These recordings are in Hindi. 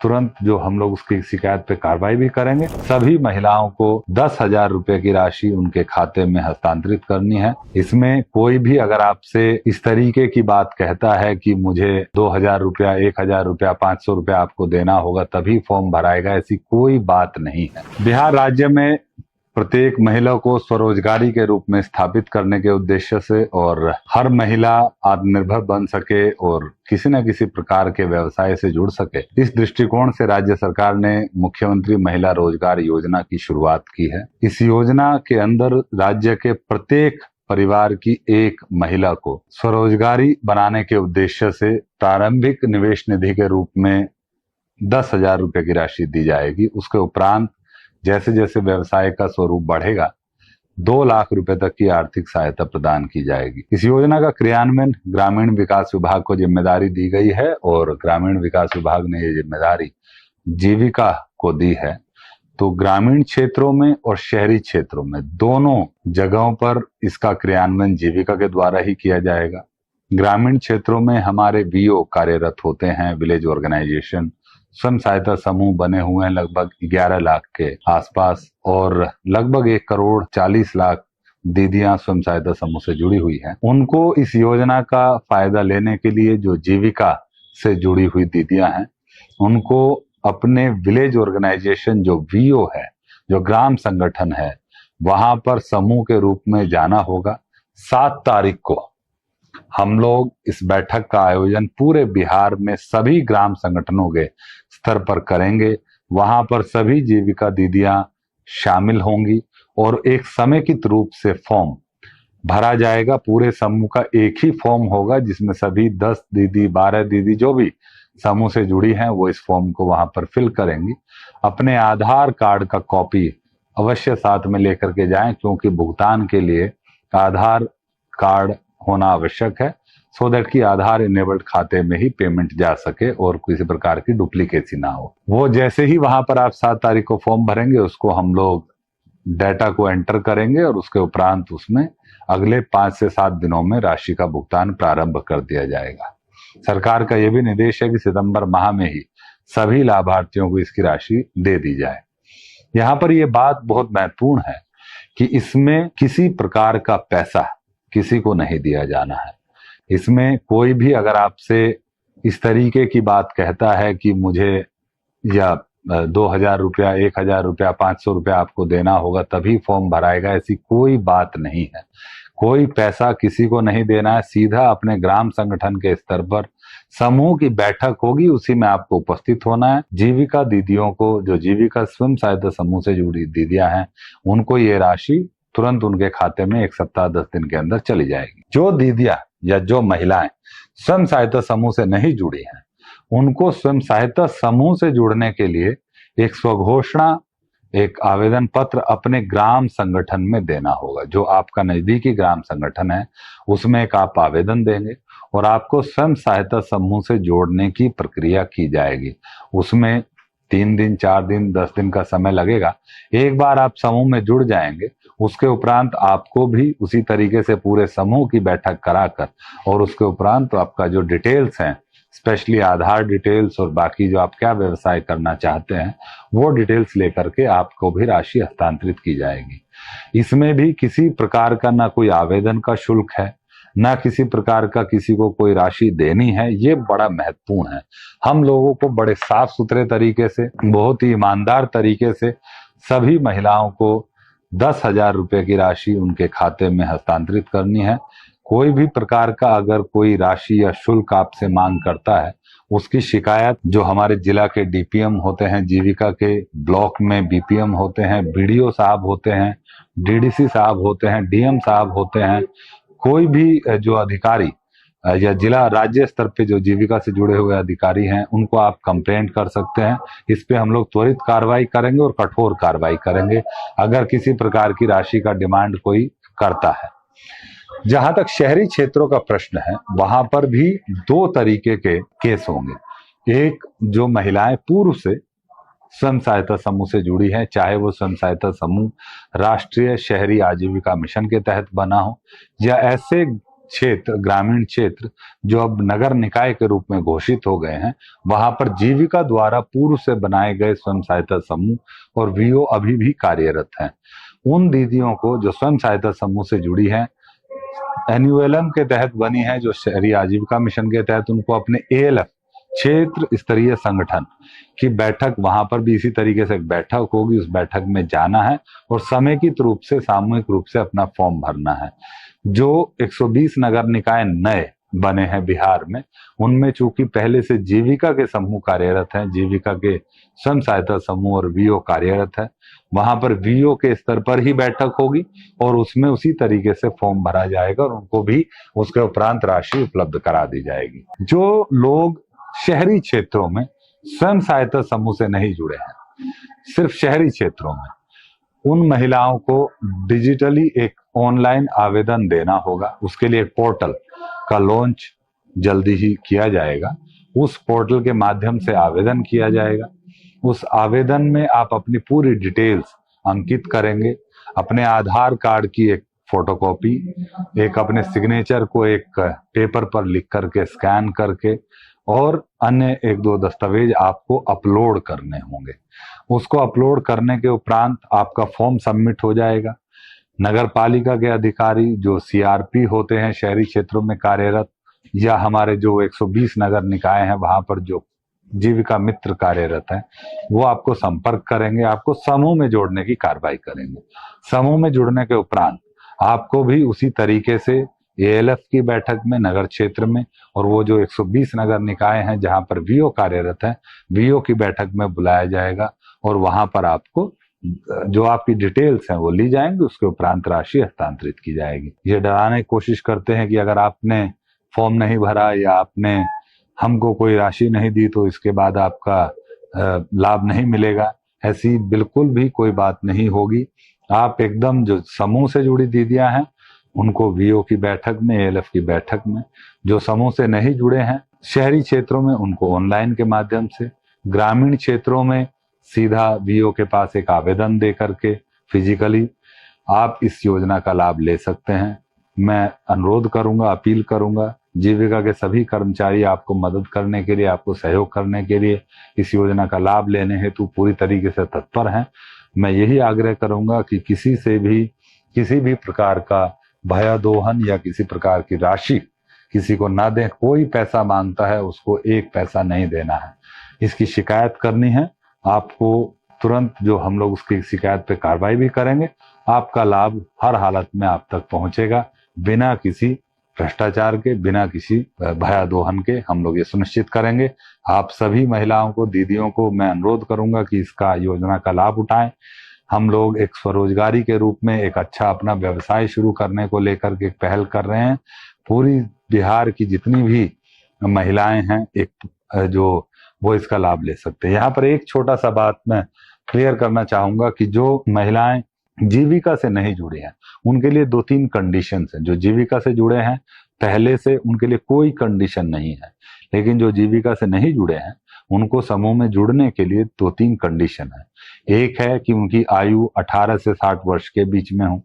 तुरंत जो हम लोग उसकी शिकायत पे कार्रवाई भी करेंगे। सभी महिलाओं को 10,000 रुपए की राशि उनके खाते में हस्तांतरित करनी है। इसमें कोई भी अगर आपसे इस तरीके की बात कहता है कि मुझे 2,000 रुपया, 1,000 रुपया, 500 रुपया आपको देना होगा तभी फॉर्म भराएगा, ऐसी कोई बात नहीं है। बिहार राज्य में प्रत्येक महिला को स्वरोजगारी के रूप में स्थापित करने के उद्देश्य से और हर महिला आत्मनिर्भर बन सके और किसी न किसी प्रकार के व्यवसाय से जुड़ सके, इस दृष्टिकोण से राज्य सरकार ने मुख्यमंत्री महिला रोजगार योजना की शुरुआत की है। इस योजना के अंदर राज्य के प्रत्येक परिवार की एक महिला को स्वरोजगारी बनाने के उद्देश्य से प्रारंभिक निवेश निधि के रूप में 10,000 रुपए की राशि दी जाएगी। उसके उपरांत जैसे जैसे व्यवसाय का स्वरूप बढ़ेगा 2 लाख रुपए तक की आर्थिक सहायता प्रदान की जाएगी। इस योजना का क्रियान्वयन ग्रामीण विकास विभाग को जिम्मेदारी दी गई है और ग्रामीण विकास विभाग ने ये जिम्मेदारी जीविका को दी है। तो ग्रामीण क्षेत्रों में और शहरी क्षेत्रों में दोनों जगहों पर इसका क्रियान्वयन जीविका के द्वारा ही किया जाएगा। ग्रामीण क्षेत्रों में हमारे वीओ कार्यरत होते हैं, विलेज ऑर्गेनाइजेशन, स्वयं सहायता समूह बने हुए हैं लगभग 11 लाख के आसपास और लगभग 1,40,00,000 दीदियां स्वयं सहायता समूह से जुड़ी हुई हैं। उनको इस योजना का फायदा लेने के लिए जो जीविका से जुड़ी हुई दीदियां हैं उनको अपने विलेज ऑर्गेनाइजेशन जो वीओ है, जो ग्राम संगठन है, वहां पर समूह के रूप में जाना होगा। 7 तारीख को हम लोग इस बैठक का आयोजन पूरे बिहार में सभी ग्राम संगठनों के स्तर पर करेंगे। वहां पर सभी जीविका दीदियां शामिल होंगी और एक समेकित रूप से फॉर्म भरा जाएगा। पूरे समूह का एक ही फॉर्म होगा जिसमें सभी 10 दीदी, 12 दीदी जो भी समूह से जुड़ी हैं वो इस फॉर्म को वहां पर फिल करेंगी। अपने आधार कार्ड का कॉपी अवश्य साथ में लेकर के जाएं क्योंकि भुगतान के लिए आधार कार्ड होना आवश्यक है, सो दैट कि आधार इनेबल्ड खाते में ही पेमेंट जा सके और किसी प्रकार की डुप्लीकेसी ना हो। वो जैसे ही वहां पर आप 7 तारीख को फॉर्म भरेंगे उसको हम लोग डाटा को एंटर करेंगे और उसके उपरांत उसमें अगले 5 से 7 दिनों में राशि का भुगतान प्रारंभ कर दिया जाएगा। सरकार का यह भी निर्देश है कि सितंबर माह में ही सभी लाभार्थियों को इसकी राशि दे दी जाए। यहाँ पर यह बात बहुत महत्वपूर्ण है कि इसमें किसी प्रकार का पैसा किसी को नहीं दिया जाना है। इसमें कोई भी अगर आपसे इस तरीके की बात कहता है कि मुझे या 2,000 रुपया, 1,000 रुपया, 500 रुपया आपको देना होगा तभी फॉर्म भराएगा, ऐसी कोई बात नहीं है। कोई पैसा किसी को नहीं देना है। सीधा अपने ग्राम संगठन के स्तर पर समूह की बैठक होगी, उसी में आपको उपस्थित होना है। जीविका दीदियों को, जो जीविका स्वयं सहायता समूह से जुड़ी दीदियां हैं, उनको ये राशि तुरंत उनके खाते में 1 सप्ताह 10 दिन के अंदर चली जाएगी। जो दीदियां या जो महिलाएं स्वयं सहायता समूह से नहीं जुड़ी हैं उनको स्वयं सहायता समूह से जुड़ने के लिए एक स्वघोषणा, एक आवेदन पत्र अपने ग्राम संगठन में देना होगा। जो आपका नजदीकी ग्राम संगठन है उसमें एक आप आवेदन देंगे और आपको स्वयं सहायता समूह से जोड़ने की प्रक्रिया की जाएगी। उसमें 3 दिन, 4 दिन, 10 दिन का समय लगेगा। एक बार आप समूह में जुड़ जाएंगे उसके उपरांत आपको भी उसी तरीके से पूरे समूह की बैठक कराकर और उसके उपरांत तो आपका जो डिटेल्स हैं, स्पेशली आधार डिटेल्स और बाकी जो आप क्या व्यवसाय करना चाहते हैं वो डिटेल्स लेकर के आपको भी राशि हस्तांतरित की जाएगी। इसमें भी किसी प्रकार का ना कोई आवेदन का शुल्क है, ना किसी प्रकार का किसी को कोई राशि देनी है। ये बड़ा महत्वपूर्ण है। हम लोगों को बड़े साफ सुथरे तरीके से, बहुत ही ईमानदार तरीके से सभी महिलाओं को 10,000 रुपए की राशि उनके खाते में हस्तांतरित करनी है। कोई भी प्रकार का अगर कोई राशि या शुल्क आपसे मांग करता है उसकी शिकायत जो हमारे जिला के डीपीएम होते हैं, जीविका के ब्लॉक में बीपीएम होते हैं, बीडीओ साहब होते हैं, डीडीसी साहब होते हैं, डीएम साहब होते हैं, कोई भी जो अधिकारी या जिला राज्य स्तर पे जो जीविका से जुड़े हुए अधिकारी हैं उनको आप कंप्लेंट कर सकते हैं। इस पे हम लोग त्वरित कार्रवाई करेंगे और कठोर कार्रवाई करेंगे अगर किसी प्रकार की राशि का डिमांड कोई करता है। जहां तक शहरी क्षेत्रों का प्रश्न है वहां पर भी 2 तरीके के केस होंगे। एक, जो महिलाएं पूर्व से स्वयं सहायता समूह से जुड़ी हैं, चाहे वो स्वयं सहायता समूह राष्ट्रीय शहरी आजीविका मिशन के तहत बना हो या ऐसे क्षेत्र, ग्रामीण क्षेत्र जो अब नगर निकाय के रूप में घोषित हो गए हैं, वहां पर जीविका द्वारा पूर्व से बनाए गए स्वयं सहायता समूह और वीओ अभी भी कार्यरत हैं। उन दीदियों को जो स्वयं सहायता समूह से जुड़ी हैं, एनयूएलएम के तहत बनी है, जो शहरी आजीविका मिशन के तहत, उनको अपने एएलएफ क्षेत्र स्तरीय संगठन की बैठक, वहां पर भी इसी तरीके से एक बैठक होगी, उस बैठक में जाना है और समेकित रूप से, सामूहिक रूप से अपना फॉर्म भरना है। जो 120 नगर निकाय नए बने हैं बिहार में, उनमें चूंकि पहले से जीविका के समूह कार्यरत हैं, जीविका के स्वयं सहायता समूह और वीओ कार्यरत है, वहां पर वीओ के स्तर पर ही बैठक होगी और उसमें उसी तरीके से फॉर्म भरा जाएगा और उनको भी उसके उपरांत राशि उपलब्ध करा दी जाएगी। जो लोग शहरी क्षेत्रों में स्वयं सहायता समूह से नहीं जुड़े हैं, सिर्फ शहरी क्षेत्रों में, उन महिलाओं को डिजिटली एक ऑनलाइन आवेदन देना होगा। उसके लिए एक पोर्टल का लॉन्च जल्दी ही किया जाएगा। उस पोर्टल के माध्यम से आवेदन किया जाएगा। उस आवेदन में आप अपनी पूरी डिटेल्स अंकित करेंगे, अपने आधार कार्ड की एक फोटोकॉपी, एक अपने सिग्नेचर को एक पेपर पर लिख करके स्कैन करके, और अन्य एक दो दस्तावेज आपको अपलोड करने होंगे। उसको अपलोड करने के उपरांत आपका फॉर्म सबमिट हो जाएगा। नगर पालिका के अधिकारी जो सीआरपी होते हैं शहरी क्षेत्रों में कार्यरत, या हमारे जो 120 नगर निकाय हैं वहां पर जो जीविका मित्र कार्यरत हैं, वो आपको संपर्क करेंगे, आपको समूह में जोड़ने की कार्रवाई करेंगे। समूह में जुड़ने के उपरांत आपको भी उसी तरीके से एएलएफ की बैठक में नगर क्षेत्र में, और वो जो 120 नगर निकाय हैं जहां पर वीओ कार्यरत है, वीओ की बैठक में बुलाया जाएगा और वहां पर आपको जो आपकी डिटेल्स हैं वो ली जाएंगी, उसके उपरांत राशि हस्तांतरित की जाएगी। ये डराने की कोशिश करते हैं कि अगर आपने फॉर्म नहीं भरा या आपने हमको कोई राशि नहीं दी तो इसके बाद आपका लाभ नहीं मिलेगा। ऐसी बिल्कुल भी कोई बात नहीं होगी। आप एकदम जो समूह से जुड़ी दीदियां हैं उनको वीओ की बैठक में, एएलएफ की बैठक में, जो समूह से नहीं जुड़े हैं शहरी क्षेत्रों में उनको ऑनलाइन के माध्यम से, ग्रामीण क्षेत्रों में सीधा वीओ के पास एक आवेदन दे करके फिजिकली आप इस योजना का लाभ ले सकते हैं। मैं अनुरोध करूंगा, अपील करूंगा, जीविका के सभी कर्मचारी आपको मदद करने के लिए, आपको सहयोग करने के लिए, इस योजना का लाभ लेने हेतु पूरी तरीके से तत्पर हैं। मैं यही आग्रह करूंगा कि किसी से भी किसी भी प्रकार का भयादोहन या किसी प्रकार की राशि किसी को ना दें। कोई पैसा मांगता है उसको एक पैसा नहीं देना है। इसकी शिकायत करनी है आपको तुरंत, जो हम लोग उसकी शिकायत पे कार्रवाई भी करेंगे। आपका लाभ हर हालत में आप तक पहुंचेगा, बिना किसी भ्रष्टाचार के, बिना किसी भयादोहन के हम लोग ये सुनिश्चित करेंगे। आप सभी महिलाओं को, दीदियों को मैं अनुरोध करूंगा कि इसका योजना का लाभ उठाएं। हम लोग एक स्वरोजगारी के रूप में एक अच्छा अपना व्यवसाय शुरू करने को लेकर के एक पहल कर रहे हैं। पूरी बिहार की जितनी भी महिलाएं हैं एक जो वो इसका लाभ ले सकते हैं। यहाँ पर एक छोटा सा बात मैं क्लियर करना चाहूंगा कि जो महिलाएं जीविका से नहीं जुड़ी हैं उनके लिए 2-3 कंडीशंस हैं। जो जीविका से जुड़े हैं पहले से उनके लिए कोई कंडीशन नहीं है, लेकिन जो जीविका से नहीं जुड़े हैं उनको समूह में जुड़ने के लिए 2-3 कंडीशन है। एक है कि उनकी आयु 18 से 60 वर्ष के बीच में हो,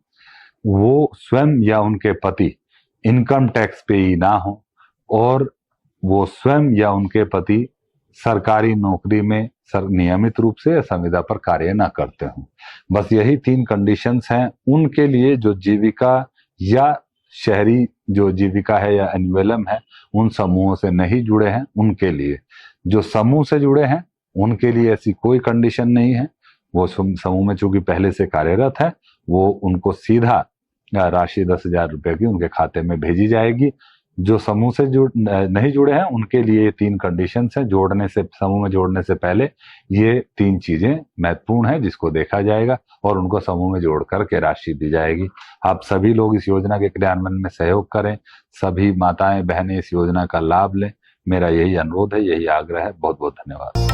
वो स्वयं या उनके पति इनकम टैक्स पेई ना हो, और वो स्वयं या उनके पति सरकारी नौकरी में नियमित रूप से संविदा पर कार्य न करते हों। बस यही 3 कंडीशंस हैं उनके लिए जो जीविका या शहरी जो जीविका है या एनयूएलएम है उन समूहों से नहीं जुड़े हैं उनके लिए। जो समूह से जुड़े हैं उनके लिए ऐसी कोई कंडीशन नहीं है। वो समूह में चूंकि पहले से कार्यरत है, वो उनको सीधा राशि 10,000 रुपए की उनके खाते में भेजी जाएगी। जो समूह से नहीं जुड़े हैं उनके लिए ये 3 कंडीशंस हैं। जोड़ने से, समूह में जोड़ने से पहले ये 3 चीजें महत्वपूर्ण है जिसको देखा जाएगा और उनको समूह में जोड़ करके राशि दी जाएगी। आप सभी लोग इस योजना के क्रियान्वयन में सहयोग करें, सभी माताएं बहनें इस योजना का लाभ लें। मेरा यही अनुरोध है, यही आग्रह है। बहुत बहुत धन्यवाद।